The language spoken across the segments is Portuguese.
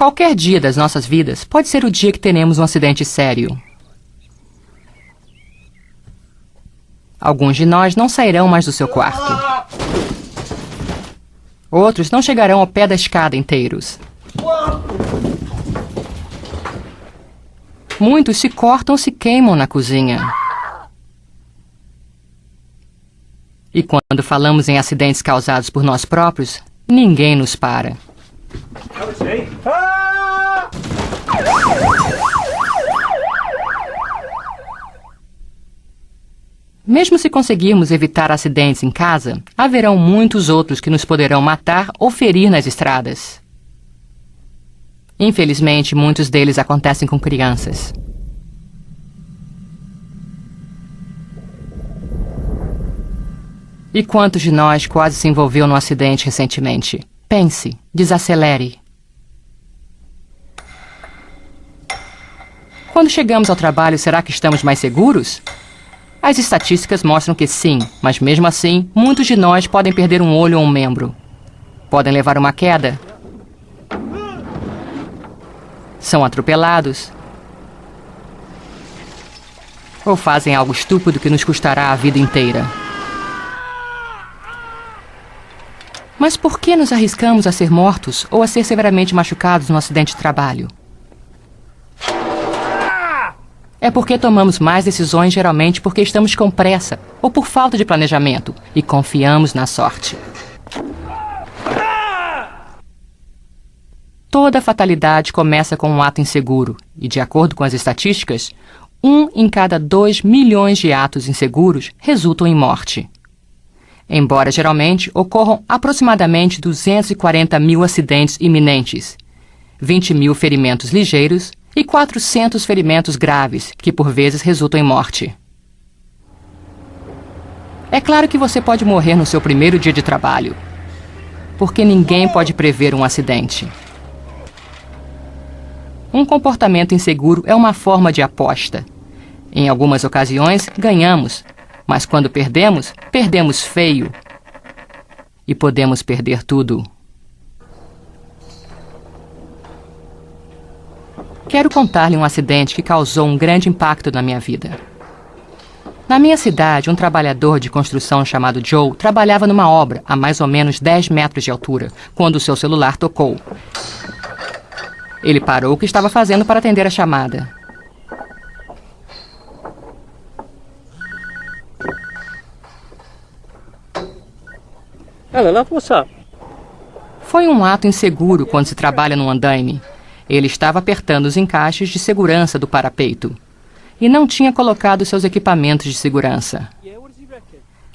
Qualquer dia das nossas vidas pode ser o dia que teremos um acidente sério. Alguns de nós não sairão mais do seu quarto. Outros não chegarão ao pé da escada inteiros. Muitos se cortam ou se queimam na cozinha. E quando falamos em acidentes causados por nós próprios, ninguém nos para. Mesmo se conseguirmos evitar acidentes em casa, haverão muitos outros que nos poderão matar ou ferir nas estradas. Infelizmente, muitos deles acontecem com crianças. E quantos de nós quase se envolveu num acidente recentemente? Pense, desacelere. Quando chegamos ao trabalho, será que estamos mais seguros? As estatísticas mostram que sim, mas mesmo assim, muitos de nós podem perder um olho ou um membro. Podem levar uma queda. São atropelados. Ou fazem algo estúpido que nos custará a vida inteira. Mas por que nos arriscamos a ser mortos ou a ser severamente machucados no acidente de trabalho? É porque tomamos más decisões geralmente porque estamos com pressa ou por falta de planejamento e confiamos na sorte. Toda fatalidade começa com um ato inseguro e, de acordo com as estatísticas, 1 em cada 2 milhões de atos inseguros resultam em morte. Embora geralmente ocorram aproximadamente 240 mil acidentes iminentes, 20 mil ferimentos ligeiros e 400 ferimentos graves, que por vezes resultam em morte. É claro que você pode morrer no seu primeiro dia de trabalho, porque ninguém pode prever um acidente. Um comportamento inseguro é uma forma de aposta. Em algumas ocasiões, ganhamos, mas quando perdemos, perdemos feio. E podemos perder tudo. Quero contar-lhe um acidente que causou um grande impacto na minha vida. Na minha cidade, um trabalhador de construção chamado Joe trabalhava numa obra a mais ou menos 10 metros de altura, quando o seu celular tocou. Ele parou o que estava fazendo para atender a chamada. Hello, love, what's up? Foi um ato inseguro quando se trabalha num andaime. Ele estava apertando os encaixes de segurança do parapeito e não tinha colocado seus equipamentos de segurança.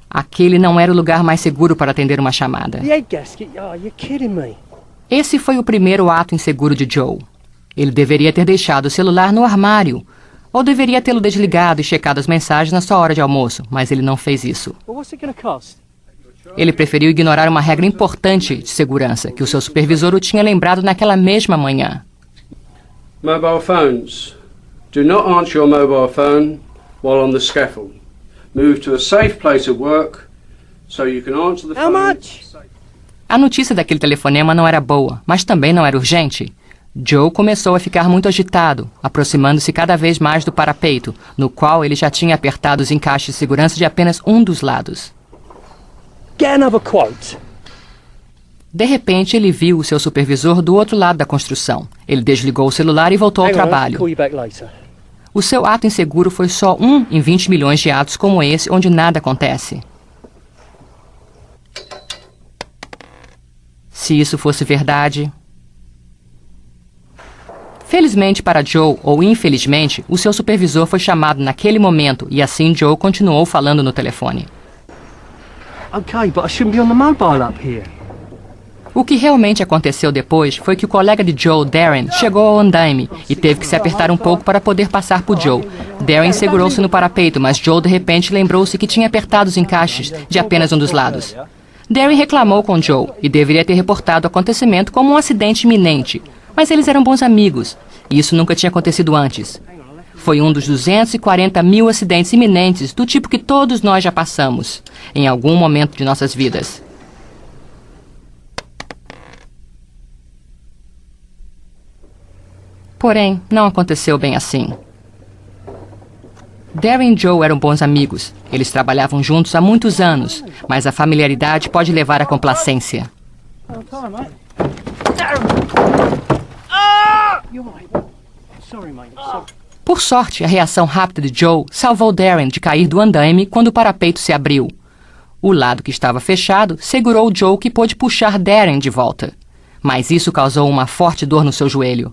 Aquele não era o lugar mais seguro para atender uma chamada. The egg gasket? Oh, you're kidding me. Esse foi o primeiro ato inseguro de Joe. Ele deveria ter deixado o celular no armário, ou deveria tê-lo desligado e checado as mensagens na sua hora de almoço, mas ele não fez isso. Well, what's it going to cost? Ele preferiu ignorar uma regra importante de segurança, que o seu supervisor o tinha lembrado naquela mesma manhã. Mobile phones. Do not answer your mobile phone while on the scaffold. Move to a safe place of work so you can answer the phone. How much? A notícia daquele telefonema não era boa, mas também não era urgente. Joe começou a ficar muito agitado, aproximando-se cada vez mais do parapeito, no qual ele já tinha apertado os encaixes de segurança de apenas um dos lados. Get another quote. De repente, ele viu o seu supervisor do outro lado da construção. Ele desligou o celular e voltou ao Hang on, I'll trabalho. call you back later. O seu ato inseguro foi só 1 em 20 milhões de atos como esse, onde nada acontece. Se isso fosse verdade... Felizmente para Joe, ou infelizmente, o seu supervisor foi chamado naquele momento e assim Joe continuou falando no telefone. Okay, but I shouldn't be on the mobile up here. O que realmente aconteceu depois foi que o colega de Joe, Darren, chegou ao andaime e teve que se apertar um pouco para poder passar por Joe. Darren segurou-se no parapeito, mas Joe de repente lembrou-se que tinha apertado os encaixes de apenas um dos lados. Darren reclamou com Joe e deveria ter reportado o acontecimento como um acidente iminente, mas eles eram bons amigos e isso nunca tinha acontecido antes. Foi um dos 240 mil acidentes iminentes do tipo que todos nós já passamos, em algum momento de nossas vidas. Porém, não aconteceu bem assim. Darren e Joe eram bons amigos. Eles trabalhavam juntos há muitos anos, mas a familiaridade pode levar à complacência. Por sorte, a reação rápida de Joe salvou Darren de cair do andaime quando o parapeito se abriu. O lado que estava fechado segurou Joe, que pôde puxar Darren de volta. Mas isso causou uma forte dor no seu joelho.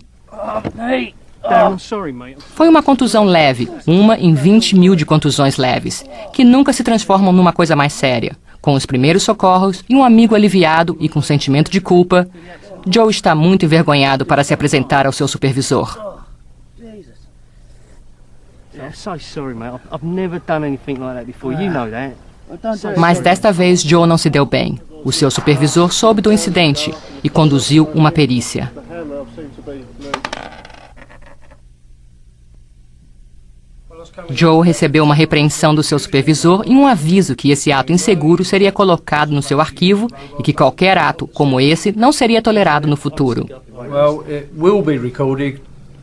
Foi uma contusão leve, uma em 20 mil de contusões leves, que nunca se transformam numa coisa mais séria. Com os primeiros socorros e um amigo aliviado e com sentimento de culpa, Joe está muito envergonhado para se apresentar ao seu supervisor. Mas desta vez Joe não se deu bem. O seu supervisor soube do incidente e conduziu uma perícia. Joe recebeu uma repreensão do seu supervisor e um aviso que esse ato inseguro seria colocado no seu arquivo e que qualquer ato como esse não seria tolerado no futuro. Well, it will be recorded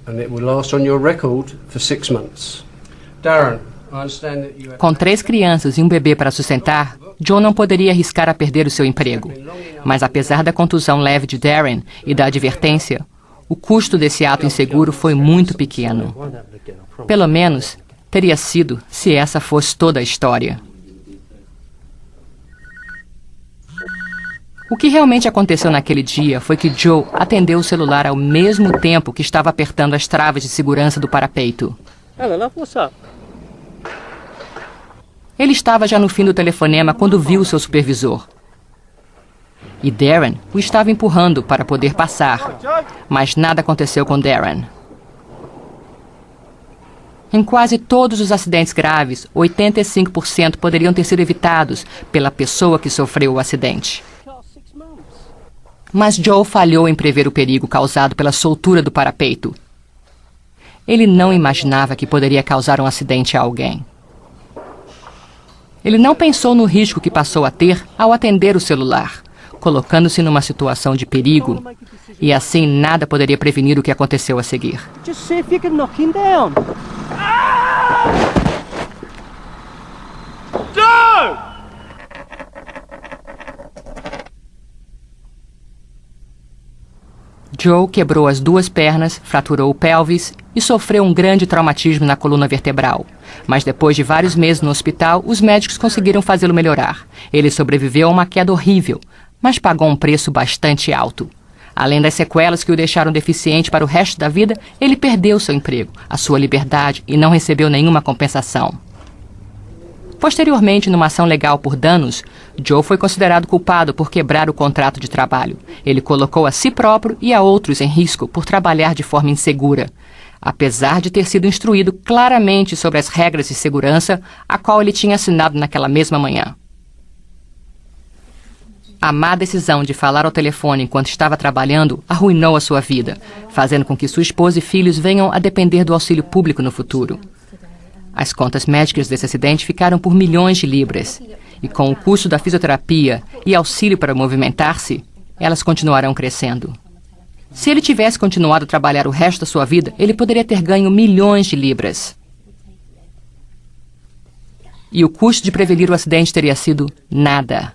and it will last on your record for 6 months. Darren, I understand that you have... Com 3 crianças e um bebê para sustentar, Joe não poderia arriscar a perder o seu emprego. Mas apesar da contusão leve de Darren e da advertência, o custo desse ato inseguro foi muito pequeno. Pelo menos teria sido se essa fosse toda a história. O que realmente aconteceu naquele dia foi que Joe atendeu o celular ao mesmo tempo que estava apertando as travas de segurança do parapeito. Ele estava já no fim do telefonema quando viu o seu supervisor. E Darren o estava empurrando para poder passar. Mas nada aconteceu com Darren. Em quase todos os acidentes graves, 85% poderiam ter sido evitados pela pessoa que sofreu o acidente. Mas Joe falhou em prever o perigo causado pela soltura do parapeito. Ele não imaginava que poderia causar um acidente a alguém. Ele não pensou no risco que passou a ter ao atender o celular, colocando-se numa situação de perigo, e assim nada poderia prevenir o que aconteceu a seguir. Joe quebrou as 2 pernas, fraturou o pelvis e sofreu um grande traumatismo na coluna vertebral. Mas depois de vários meses no hospital, os médicos conseguiram fazê-lo melhorar. Ele sobreviveu a uma queda horrível, mas pagou um preço bastante alto. Além das sequelas que o deixaram deficiente para o resto da vida, ele perdeu seu emprego, a sua liberdade e não recebeu nenhuma compensação. Posteriormente, numa ação legal por danos, Joe foi considerado culpado por quebrar o contrato de trabalho. Ele colocou a si próprio e a outros em risco por trabalhar de forma insegura, apesar de ter sido instruído claramente sobre as regras de segurança, a qual ele tinha assinado naquela mesma manhã. A má decisão de falar ao telefone enquanto estava trabalhando arruinou a sua vida, fazendo com que sua esposa e filhos venham a depender do auxílio público no futuro. As contas médicas desse acidente ficaram por milhões de libras, e com o custo da fisioterapia e auxílio para movimentar-se, elas continuarão crescendo. Se ele tivesse continuado a trabalhar o resto da sua vida, ele poderia ter ganho milhões de libras. E o custo de prevenir o acidente teria sido nada.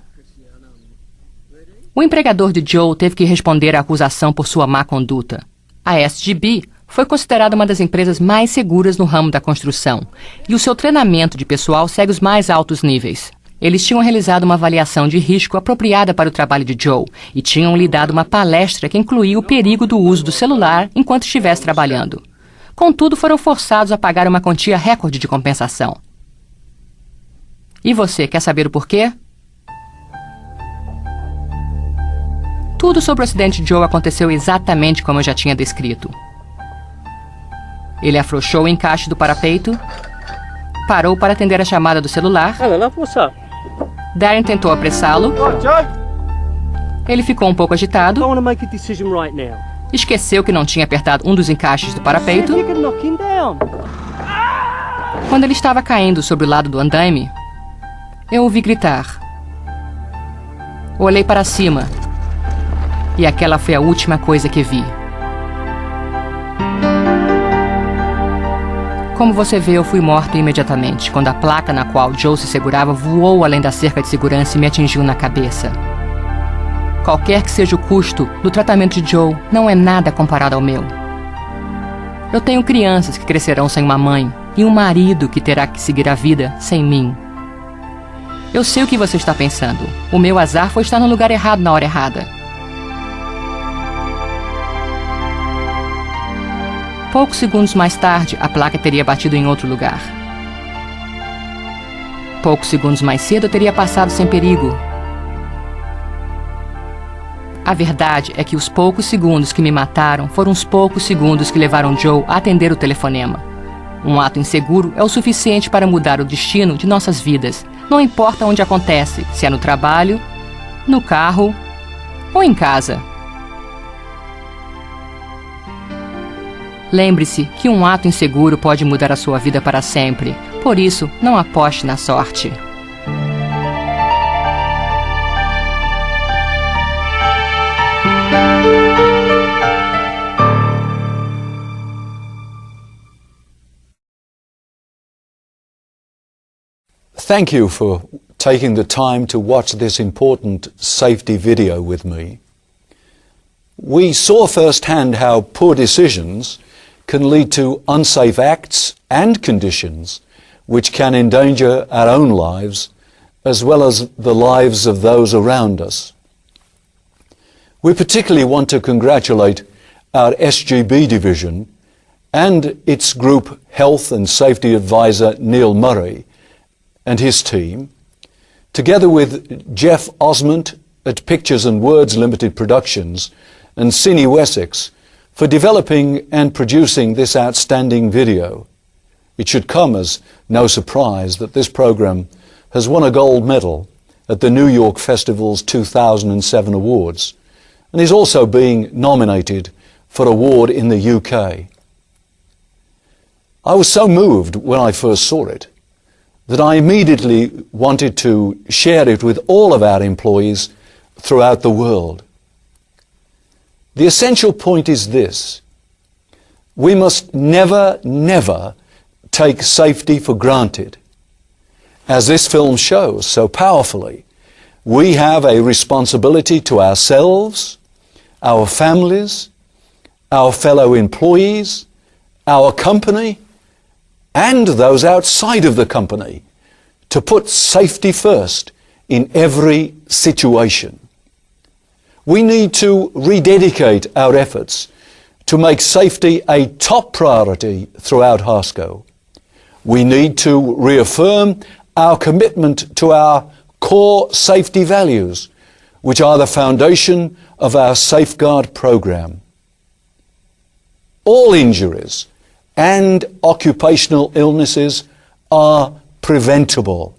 O empregador de Joe teve que responder à acusação por sua má conduta. A SGB foi considerada uma das empresas mais seguras no ramo da construção, e o seu treinamento de pessoal segue os mais altos níveis. Eles tinham realizado uma avaliação de risco apropriada para o trabalho de Joe e tinham lhe dado uma palestra que incluía o perigo do uso do celular enquanto estivesse trabalhando. Contudo, foram forçados a pagar uma quantia recorde de compensação. E você quer saber o porquê? Tudo sobre o acidente de Joe aconteceu exatamente como eu já tinha descrito. Ele afrouxou o encaixe do parapeito, parou para atender a chamada do celular. Darren tentou apressá-lo. Ele ficou um pouco agitado. Esqueceu que não tinha apertado um dos encaixes do parapeito. Quando ele estava caindo sobre o lado do andaime, eu ouvi gritar. Olhei para cima. E aquela foi a última coisa que vi. Como você vê, eu fui morto imediatamente, quando a placa na qual Joe se segurava voou além da cerca de segurança e me atingiu na cabeça. Qualquer que seja o custo do tratamento de Joe, não é nada comparado ao meu. Eu tenho crianças que crescerão sem uma mãe e um marido que terá que seguir a vida sem mim. Eu sei o que você está pensando. O meu azar foi estar no lugar errado na hora errada. Poucos segundos mais tarde, a placa teria batido em outro lugar. Poucos segundos mais cedo, eu teria passado sem perigo. A verdade é que os poucos segundos que me mataram foram os poucos segundos que levaram Joe a atender o telefonema. Um ato inseguro é o suficiente para mudar o destino de nossas vidas. Não importa onde acontece, se é no trabalho, no carro ou em casa. Lembre-se que um ato inseguro pode mudar a sua vida para sempre. Por isso, não aposte na sorte. Thank you for taking the time to watch this important safety video with me. We saw firsthand how poor decisions can lead to unsafe acts and conditions which can endanger our own lives as well as the lives of those around us. We particularly want to congratulate our SGB division and its group health and safety advisor Neil Murray and his team, together with Jeff Osmond at Pictures and Words Limited Productions and Cine Wessex, for developing and producing this outstanding video. It should come as no surprise that this program has won a gold medal at the New York Festival's 2007 awards and is also being nominated for award in the UK. I was so moved when I first saw it that I immediately wanted to share it with all of our employees throughout the world. The essential point is this: we must never, never take safety for granted. As this film shows so powerfully, we have a responsibility to ourselves, our families, our fellow employees, our company, and those outside of the company, to put safety first in every situation. We need to rededicate our efforts to make safety a top priority throughout Harsco. We need to reaffirm our commitment to our core safety values, which are the foundation of our Safeguard program. All injuries and occupational illnesses are preventable.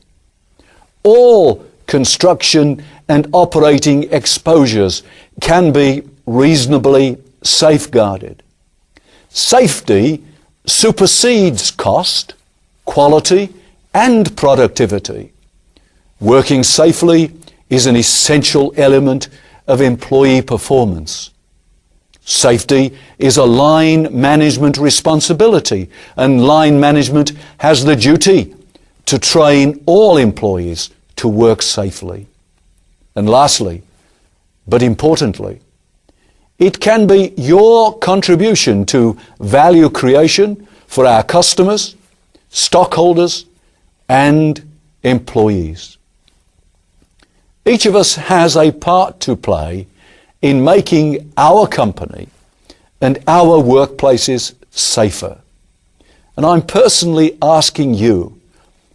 All construction and operating exposures can be reasonably safeguarded. Safety supersedes cost, quality, and productivity. Working safely is an essential element of employee performance. Safety is a line management responsibility, and line management has the duty to train all employees to work safely. And lastly, but importantly, it can be your contribution to value creation for our customers, stockholders, and employees. Each of us has a part to play in making our company and our workplaces safer. And I'm personally asking you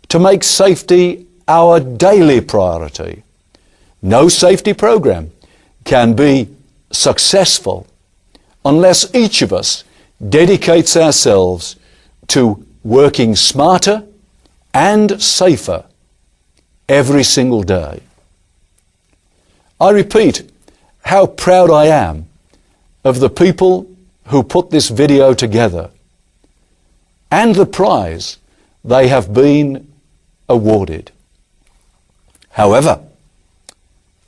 to make safety our daily priority. No safety program can be successful unless each of us dedicates ourselves to working smarter and safer every single day. I repeat how proud I am of the people who put this video together and the prize they have been awarded. However,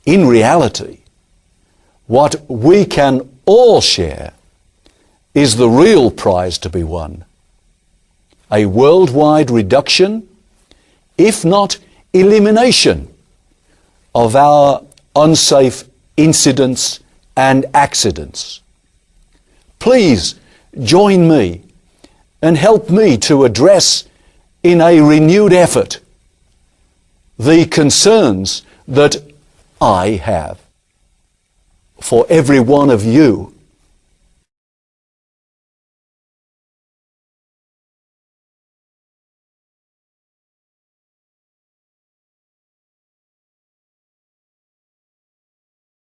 in reality, what we can all share is the real prize to be won: a worldwide reduction, if not elimination, of our unsafe incidents and accidents. Please join me and help me to address in a renewed effort the concerns that I have. For every one of you